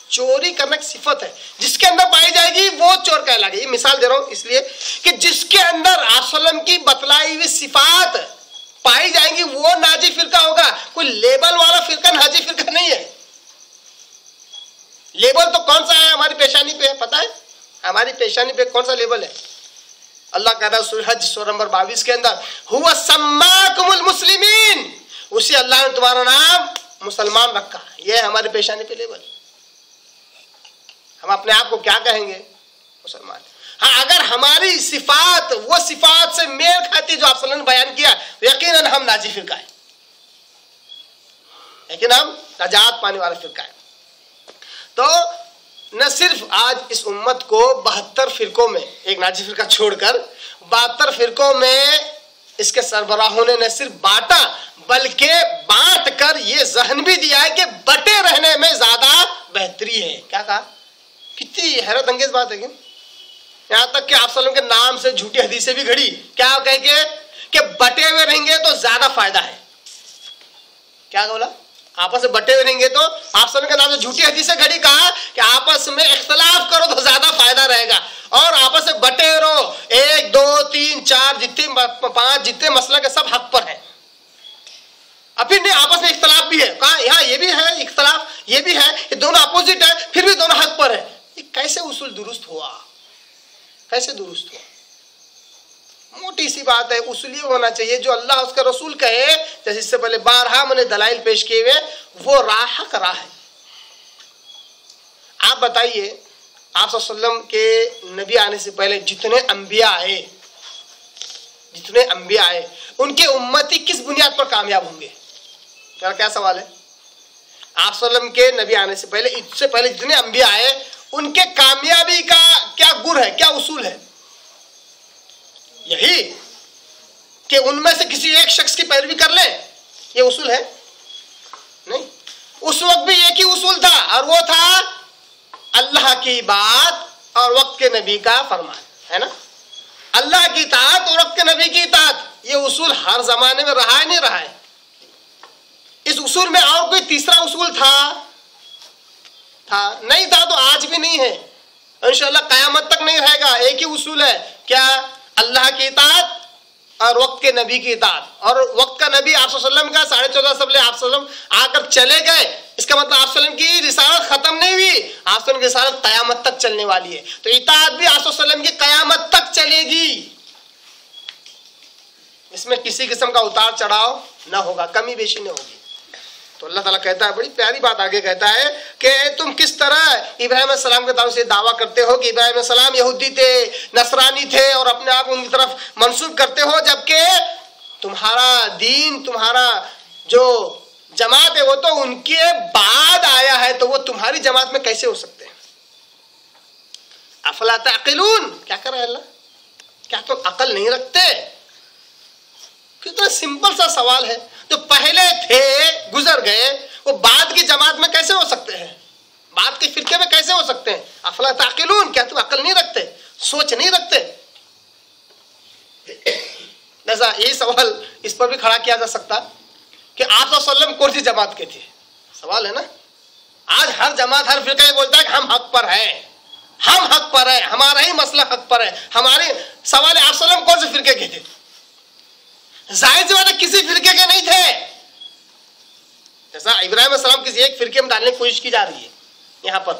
چوری کرنا ایک صفت ہے، جس کے اندر پائی جائے گی وہ چور کہلائے گا. یہ مثال دے رہا ہوں اس لیے کہ جس کے اندر آپ صلی اللہ علیہ وسلم کی بتلائی ہوئی صفات پائی جائیں گی وہ ناجی فرقہ ہوگا. کوئی لیبل والا فرقہ ناجی فرقہ نہیں ہے. لیبل تو کون سا ہے؟ ہماری پیشانی پہ ہے، پتہ ہے ہماری پیشانی پہ کون سا لیبل ہے؟ اللہ کہتا ہے سورہ حج سورہ نمبر 22 کے اندر ہوا سماکم المسلمین، اسی اللہ نے تمہارا نام مسلمان رکھا. یہ ہے ہماری پیشانی پہ لیبل. ہم اپنے آپ کو کیا کہیں گے؟ مسلمان. ہاں اگر ہماری صفات وہ صفات سے میل کھاتی جو آپ صلی اللہ علیہ وسلم نے بیان کیا تو یقیناً ہم ناجی فرقہ ہے، لیکن ہم نجات پانے والا فرقہ ہے. تو نہ صرف آج اس امت کو 72 فرقوں میں، ایک ناجی فرقہ چھوڑ کر 72 فرقوں میں اس کے سربراہوں نے نہ صرف بانٹا بلکہ بانٹ کر یہ ذہن بھی دیا ہے کہ بٹے رہنے میں زیادہ بہتری ہے. کیا کہا؟ کتنی حیرت انگیز بات ہے. یہاں تک کہ آپ صلی اللہ علیہ وسلم کے نام سے جھوٹی حدیثیں بھی گھڑی. کیا کہہ کے کہ بٹے ہوئے رہیں گے تو زیادہ فائدہ ہے. کیا بولا؟ آپس میں بٹے ہوئے رہیں گے تو آپ صلی اللہ علیہ وسلم کے نام سے جھوٹی حدیثیں گھڑی. کہا کہ آپس میں اختلاف کرو تو زیادہ فائدہ رہے گا، اور آپس میں بٹے رہو 1 2 3 4 جتنے 5 جتنے مسئلہ کے سب حق پر ہیں. ابھی نہیں آپس میں اختلاف بھی ہے. کہا یہاں یہ بھی ہے اختلاف، یہ بھی ہے، یہ دونوں اپوزٹ ہے پھر بھی دونوں حق پر ہیں. یہ کیسے اصول درست ہوا؟ کیسے درست ہوا؟ موٹی سی بات ہے. اصول یہ ہونا چاہیے جو اللہ اس کا رسول کہے، جیسے اس سے پہلے بارہا میں نے دلائل پیش کیے ہوئے، وہ راہ حق راہ ہے. آپ بتائیے آپ صلی اللہ علیہ وسلم کے نبی آنے سے پہلے جتنے انبیاء آئے ان کے امتی کس بنیاد پر کامیاب ہوں گے؟ کیا سوال ہے؟ آپ صلی اللہ علیہ وسلم کے نبی آنے سے پہلے، اس سے پہلے جتنے انبیاء آئے ان کے کامیابی کا کیا گر ہے، کیا اصول ہے؟ یہی کہ ان میں سے کسی ایک شخص کی پیروی کر لیں، یہ اصول ہے؟ نہیں. اس وقت بھی ایک ہی اصول تھا اور وہ تھا اللہ کی بات اور وقت کے نبی کا فرمان، ہے نا؟ اللہ کی اطاعت اور وقت کے نبی کی اطاعت. یہ اصول ہر زمانے میں رہا ہے نہیں رہا ہے؟ اس اصول میں اور کوئی تیسرا اصول تھا نہیں تھا تو آج بھی نہیں ہے، انشاءاللہ قیامت تک نہیں رہے گا. ایک ہی اصول ہے، کیا؟ اللہ کی اطاعت اور وقت کے نبی کی اطاعت. اور وقت کا نبی آپ صلی اللہ علیہ وسلم کا 14.5 سال آپ صلی اللہ علیہ وسلم آ کر چلے گئے، اس کا مطلب آپ صلی اللہ علیہ وسلم کی رسالت ختم نہیں ہوئی، آپ صلی اللہ علیہ وسلم کی رسالت قیامت تک چلنے والی ہے. تو اطاعت بھی آپ صلی اللہ علیہ وسلم کی قیامت تک چلے گی. اس میں کسی قسم کا اتار چڑھاؤ نہ ہوگا، کمی بیشی نہیں ہوگی. تو اللہ تعالیٰ کہتا ہے، بڑی پیاری بات آگے کہتا ہے کہ تم کس طرح ابراہیم علیہ السلام کے تعلق سے دعویٰ کرتے ہو کہ ابراہیم علیہ السلام یہودی تھے، نصرانی تھے اور اپنے آپ ان کی طرف منسوب کرتے ہو، جبکہ تمہارا دین، تمہارا جو جماعت ہے وہ تو ان کے بعد آیا ہے، تو وہ تمہاری جماعت میں کیسے ہو سکتے ہیں؟ افلا تعقلون، کیا کر رہا ہے اللہ؟ کیا تم عقل نہیں رکھتے؟ کتنا سمپل سا سوال ہے. جو پہلے تھے گزر گئے، وہ بعد کی جماعت میں کیسے ہو سکتے ہیں؟ بعد کے فرقے میں کیسے ہو سکتے ہیں؟ افلا تعقلون، کیا تم عقل نہیں رکھتے، سوچ نہیں رکھتے؟ لہذا یہی سوال اس پر بھی کھڑا کیا جا سکتا کہ آپ صلی اللہ علیہ وسلم کون سی جماعت کے تھے؟ سوال ہے نا. آج ہر جماعت ہر فرقہ یہ بولتا ہے کہ ہم حق پر ہیں، ہم حق پر ہیں، ہمارا ہی مسئلہ حق پر ہے. ہمارے سوال ہے آپ صلی اللہ علیہ وسلم کون سے فرقے کے تھے؟ ظاہر سی بات ہے کسی فرقے کے نہیں تھے. جیسا ابراہیم علیہ السلام کسی ایک فرقے میں ڈالنے کی کوشش کی جا رہی ہے، یہاں پر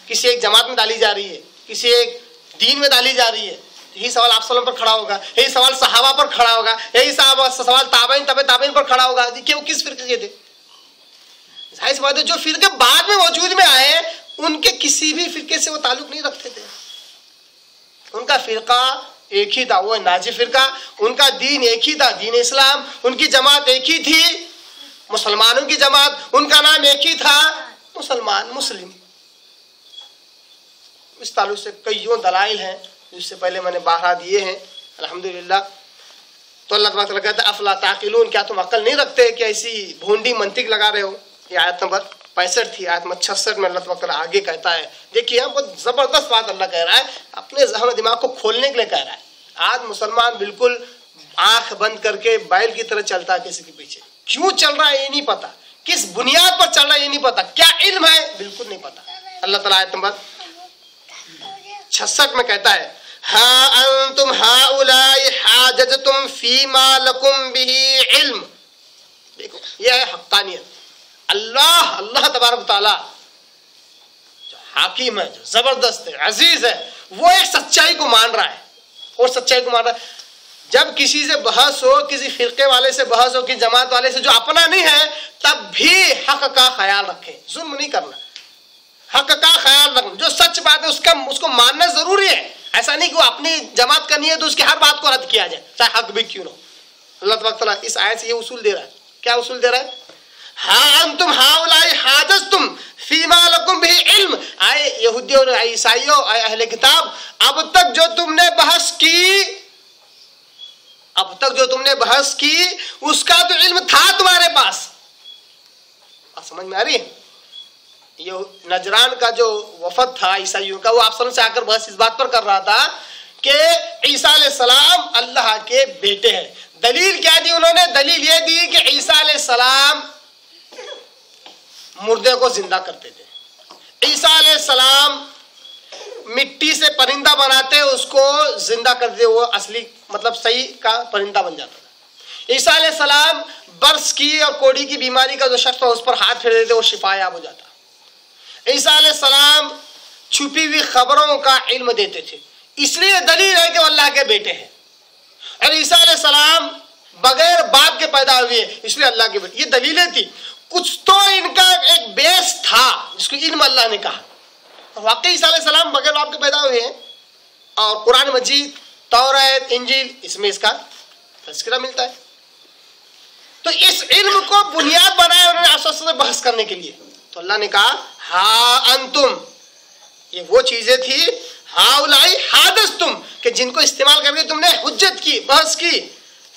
کسی ایک جماعت میں ڈالی جا رہی ہے، کسی ایک دین میں ڈالی جا رہی ہے. یہی سوال آپ صلی اللہ علیہ وسلم پر کھڑا ہوگا، یہی سوال صحابہ پر کھڑا ہوگا، یہی سوال تابعین تبع تابعین پر کھڑا ہوگا کہ وہ کس فرقے کے تھے. ظاہر سی بات ہے جو فرقے بعد میں وجود میں آئے ان کے کسی بھی فرقے سے وہ تعلق نہیں رکھتے تھے. ان کا فرقہ ایک ہی تھا، وہ ناجی فرقہ. ان کا دین ایک ہی تھا، دین اسلام. ان کی جماعت ایک ہی تھی، مسلمانوں کی جماعت. ان کا نام ایک ہی تھا، مسلمان، مسلم. اس تعلق سے کئیوں دلائل ہیں جس سے پہلے میں نے بارہا دیے ہیں الحمدللہ. تو اللہ تبارک و تعالیٰ کہتا ہے افلا تعقلون، کیا تم عقل نہیں رکھتے کہ ایسی بھونڈی منطق لگا رہے ہو؟ یہ آیت نمبر 65 تھی. آیت نمبر 66 میں اللہ تبارک و تعالیٰ آگے کہتا ہے، دیکھیے یہاں بہت زبردست بات اللہ کہہ رہا ہے، اپنے ذہن و دماغ کو کھولنے کے لیے کہہ رہا ہے. آج مسلمان بالکل آنکھ بند کر کے بیل کی طرح چلتا ہے کسی کے پیچھے. کیوں چل رہا ہے یہ نہیں پتا، کس بنیاد پر چل رہا ہے یہ نہیں پتا، کیا علم ہے بالکل نہیں پتا. اللہ تعالیٰ آیت نمبر 66 میں کہتا ہے ہا انتم ہؤلاء حاججتم فیما لکم بہ علم. دیکھو یہ ہے حقانیت. اللہ تبارک و تعالیٰ جو حاکم ہے، جو زبردست ہے، عزیز ہے، وہ ایک سچائی کو مان رہا ہے اور سچائی کو مان رہا ہے. جب کسی سے بحث ہو، کسی فرقے والے سے بحث ہو، کسی جماعت والے سے جو اپنا نہیں ہے، تب بھی حق کا خیال رکھیں. ظلم نہیں کرنا، حق کا خیال رکھنا. جو سچ بات ہے اس کو ماننا ضروری ہے. ایسا نہیں کہ وہ اپنی جماعت کرنی ہے تو اس کی ہر بات کو رد کیا جائے، چاہے حق بھی کیوں نہ ہو. اللہ تبارک تعالیٰ اس آیت سے یہ اصول دے رہا ہے. کیا اصول دے رہا ہے؟ ہاں انتم ہؤلاء حاججتم فیما لکم بہ علم. آئے یہودیوں اور عیسائیوں، آئے اہل کتاب، اب تک جو تم نے بحث کی اس کا تو علم تھا تمہارے پاس. بات سمجھ میں آ رہی ہے؟ یہ نجران کا جو وفد تھا عیسائیوں کا، وہ آپ صلی اللہ علیہ وسلم سے آ کر بحث اس بات پر کر رہا تھا کہ عیسیٰ علیہ السلام اللہ کے بیٹے ہیں. دلیل کیا دی انہوں نے؟ دلیل یہ دی کہ عیسیٰ علیہ السلام مردے کو زندہ کرتے تھے. عیسیٰ علیہ السلام مٹی سے پرندہ بناتے، اس کو زندہ کرتے، وہ اصلی مطلب صحیح کا پرندہ بن جاتا تھا. عیسیٰ علیہ السلام برس کی اور کوڑی کی بیماری کا جو شخص تھا اس پر ہاتھ پھیر دیتے، وہ شفا یاب ہو جاتا. عیسیٰ علیہ السلام چھپی ہوئی خبروں کا علم دیتے تھے، اس لیے دلیل ہے کہ وہ اللہ کے بیٹے ہیں. اور عیسیٰ علیہ السلام بغیر باپ کے پیدا ہوئے، اس لیے اللہ کے بیٹے. یہ دلیلیں تھی. کچھ تو ان کا ایک بیس تھا جس کو علم اللہ نے کہا. واقعی عیسیٰ علیہ السلام بغیر باپ کے پیدا ہوئے ہیں، اور قرآن مجید، توریت، انجیل، اس میں اس کا تذکرہ ملتا ہے. تو اس علم کو بنیاد بنایا انہوں نے آپس میں بحث کرنے کے لیے. تو اللہ نے کہا ہا انتم، یہ وہ چیزیں تھی ہؤلاء حاججتم کہ جن کو استعمال کر کے تم نے حجت کی، بحث کی،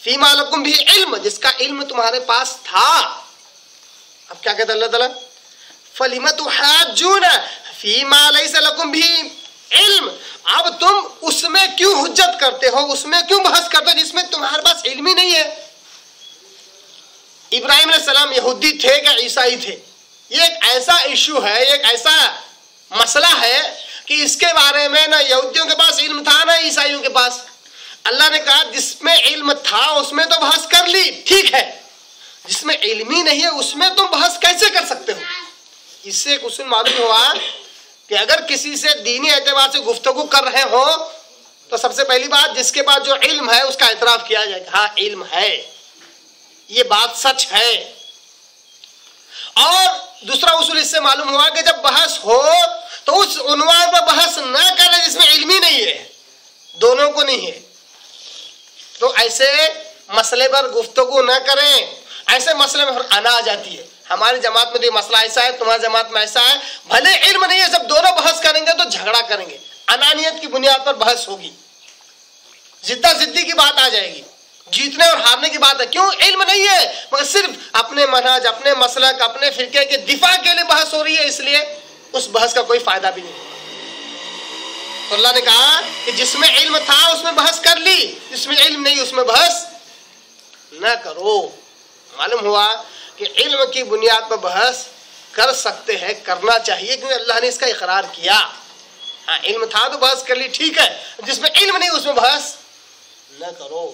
فیما لکم بہ علم، جس کا علم تمہارے پاس تھا. اب کیا کہتا اللہ تعالیٰ؟ فلم تحاجون فیما لیس لکم بہ علم. اب تم اس میں کیوں حجت کرتے ہو، اس میں کیوں بحث کرتے ہو جس میں تمہارے پاس علم ہی نہیں ہے. ابراہیم علیہ السلام یہودی تھے کہ عیسائی تھے؟ یہ ایک ایسا ایشو ہے، ایک ایسا مسئلہ ہے کہ اس کے بارے میں نہ یہودیوں کے پاس علم تھا نہ عیسائیوں کے پاس. اللہ نے کہا جس میں علم تھا اس میں تو بحث کر لی، ٹھیک ہے. جس میں علم ہی نہیں ہے اس میں تم بحث کیسے کر سکتے ہو؟ اس سے ایک اصول معلوم ہوا کہ اگر کسی سے دینی اعتبار سے گفتگو کر رہے ہو تو سب سے پہلی بات جس کے پاس جو علم ہے اس کا اعتراف کیا جائے کہ ہاں علم ہے، یہ بات سچ ہے. اور دوسرا اصول اس سے معلوم ہوا کہ جب بحث ہو تو اس عنوان پر بحث نہ کریں جس میں علم ہی نہیں ہے، دونوں کو نہیں ہے. تو ایسے مسئلے پر گفتگو نہ کریں، ایسے مسئلے میں آنا آ جاتی ہے. ہماری جماعت میں تو یہ مسئلہ ایسا ہے, تمہاری جماعت میں ایسا ہے. بھلے علم نہیں ہے, جب دونوں بحث کریں گے تو جھگڑا کریں گے, انانیت کی بنیاد پر بحث ہوگی, زدہ زدی کی بات آ جائے گی, جیتنے اور ہارنے کی بات ہے. کیوں؟ علم نہیں ہے, مگر صرف اپنے منہج, اپنے مسلک, اپنے فرقے کے دفاع کے لیے بحث ہو رہی ہے, اس لیے اس بحث کا کوئی فائدہ بھی نہیں. تو اللہ نے کہا کہ جس میں علم تھا اس میں بحث کر لی, جس میں علم نہیں اس میں بحث نہ کرو. معلوم ہوا کہ علم کی بنیاد پر بحث کر سکتے ہیں, کرنا چاہیے, کیونکہ اللہ نے اس کا اقرار کیا. ہاں علم تھا تو بحث کر لی, ٹھیک ہے, جس میں علم نہیں اس میں بحث نہ کرو.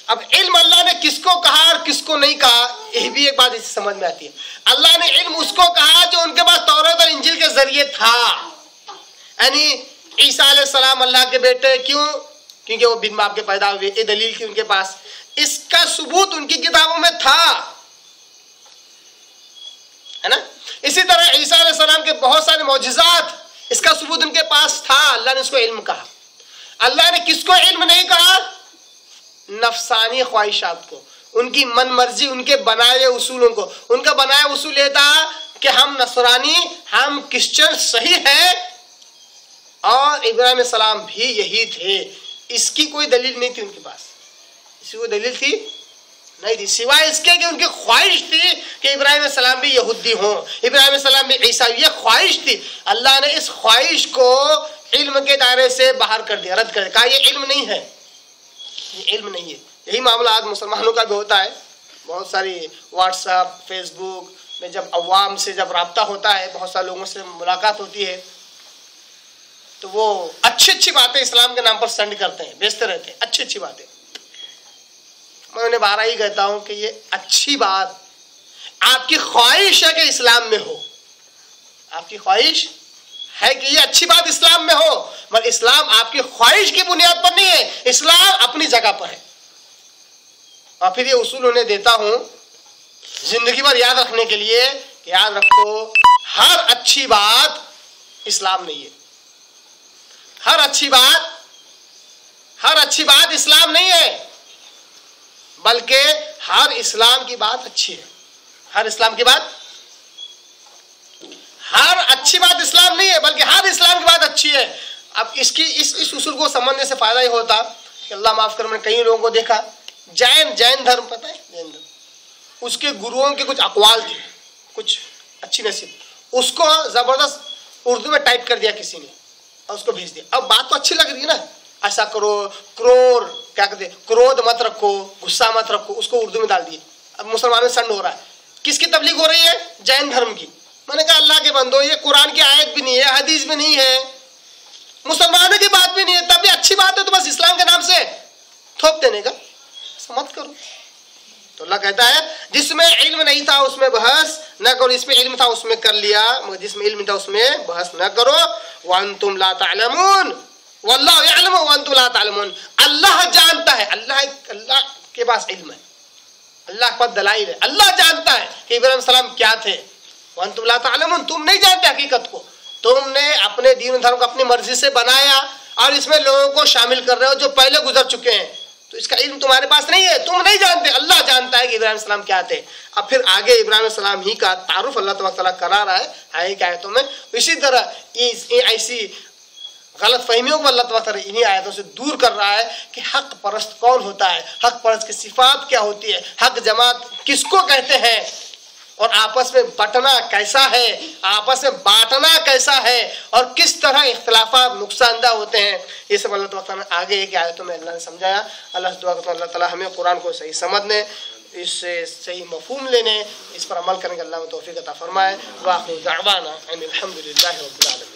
اب علم اللہ نے کس کو کہا اور کس کو نہیں کہا, یہ بھی ایک بات اس سے سمجھ میں آتی ہے. اللہ نے علم اس کو کہا جو ان کے پاس توریت اور انجیل کے ذریعے تھا, یعنی عیسیٰ علیہ السلام اللہ کے بیٹے. کیوں؟ کیونکہ وہ بن باپ کے پیدا ہوئے, یہ دلیل تھی ان کے پاس, اس کا ثبوت ان کی کتابوں میں تھا, ہے نا. اسی طرح عیسیٰ علیہ السلام کے بہت سارے معجزات, اس کا ثبوت ان کے پاس تھا, اللہ نے اس کو علم کہا. اللہ نے کس کو علم نہیں کہا؟ نفسانی خواہشات کو, ان کی من مرضی, ان کے بنائے اصولوں کو. ان کا بنایا اصول یہ تھا کہ ہم نصرانی, ہم کرسچن صحیح ہیں, اور ابراہیم علیہ السلام بھی یہی تھے. اس کی کوئی دلیل نہیں تھی ان کے پاس, اس کی کوئی دلیل تھی نہیں تھی, سوائے اس کے کہ ان کی خواہش تھی کہ ابراہیم علیہ السلام بھی یہودی ہوں, ابراہیم علیہ السلام بھی عیسائی, یہ خواہش تھی. اللہ نے اس خواہش کو علم کے دائرے سے باہر کر دیا, رد کر دیا, کہا یہ علم نہیں ہے, یہ علم نہیں ہے. یہی معاملہ آج مسلمانوں کا بھی ہوتا ہے. بہت ساری واٹس ایپ, فیس بک میں جب عوام سے جب رابطہ ہوتا ہے, بہت سارے لوگوں سے ملاقات ہوتی ہے, تو وہ اچھی اچھی باتیں اسلام کے نام پر سینڈ کرتے ہیں, بھیجتے رہتے ہیں اچھی اچھی باتیں. میں انہیں بارہ ہی کہتا ہوں کہ یہ اچھی بات آپ کی خواہش ہے کہ اسلام میں ہو, آپ کی خواہش ہے کہ یہ اچھی بات اسلام میں ہو, مگر اسلام آپ کی خواہش کی بنیاد پر نہیں ہے, اسلام اپنی جگہ پر ہے. اور پھر یہ اصول انہیں دیتا ہوں زندگی بھر یاد رکھنے کے لیے کہ یاد رکھو, ہر اچھی بات اسلام نہیں ہے, ہر اچھی بات اسلام نہیں ہے, بلکہ ہر اسلام کی بات اچھی ہے. ہر اسلام کی بات, ہر اچھی بات اسلام نہیں ہے, بلکہ ہر اسلام کی بات اچھی ہے. اب اس اصول کو سمجھنے سے فائدہ یہ ہوتا کہ اللہ معاف کر, میں نے کئی لوگوں کو دیکھا, جین دھرم پتہ ہے, جین دھرم, اس کے گروؤں کے کچھ اقوال تھے, کچھ اچھی نصیحت, اس کو زبردست اردو میں ٹائپ کر دیا کسی نے اور اس کو بھیج دیا. اب بات تو اچھی لگ رہی ہے نا, ایسا کرو, کیا کہتے ہیں, کرودھ مت رکھو, غصہ مت رکھو, اس کو اردو میں ڈال دیے. اب مسلمانوں میں سنڈ ہو رہا ہے. کس کی تبلیغ ہو رہی ہے؟ جین دھرم کی. میں نے کہا اللہ کے بندو, یہ قرآن کی آیت بھی نہیں ہے, حدیث بھی نہیں ہے, مسلمانوں کی بات بھی نہیں ہے, تب بھی اچھی بات ہے تو بس اسلام کے نام سے تھوپ دینے کا مت کرو. تو اللہ کہتا ہے جس میں علم نہیں تھا اس میں بحث نہ کرو, اس میں علم تھا اس میں کر لیا, مگر جس میں علم تھا اس میں بحث نہ کرو. وانتم لا تعلمون واللہ یعلم وانتم لا تعلمون. اللہ جانتا ہے, اللہ کے پاس علم ہے, اللہ کے پاس دلائل ہے, اللہ جانتا ہے کہ ابراہیم علیہ السلام کیا تھے. وانتم لا تعلمون, تم نہیں جانتے حقیقت کو, تم نے اپنے دین و دھرم کو اپنی مرضی سے بنایا اور اس میں لوگوں کو شامل کر رہے ہو جو پہلے گزر چکے ہیں, تو اس کا علم تمہارے پاس نہیں ہے, تم نہیں جانتے. اللہ جانتا ہے کہ ابراہیم علیہ السلام کیا تھے. اب پھر آگے ابراہیم علیہ السلام ہی کا تعارف اللہ تبارک تعالیٰ کرا رہا ہے کہ آیتوں میں. اسی طرح ایسی غلط فہمیوں کو اللہ تبارک تعالیٰ انہی آیتوں سے دور کر رہا ہے کہ حق پرست کون ہوتا ہے, حق پرست کی صفات کیا ہوتی ہے, حق جماعت کس کو کہتے ہیں, اور آپس میں بٹنا کیسا ہے, آپس میں بانٹنا کیسا ہے, اور کس طرح اختلافات نقصان دہ ہوتے ہیں. یہ سب اللہ تعالیٰ نے آگے ایک آیتوں میں اللہ نے سمجھایا. اللہ سے دعا کرتا ہوں اللہ تعالیٰ ہمیں قرآن کو صحیح سمجھنے, اس سے صحیح مفہوم لینے, اس پر عمل کرنے کا اللہ میں توفیق عطا فرمائے. واخر دعوانا ان الحمد للہ رب العالمین.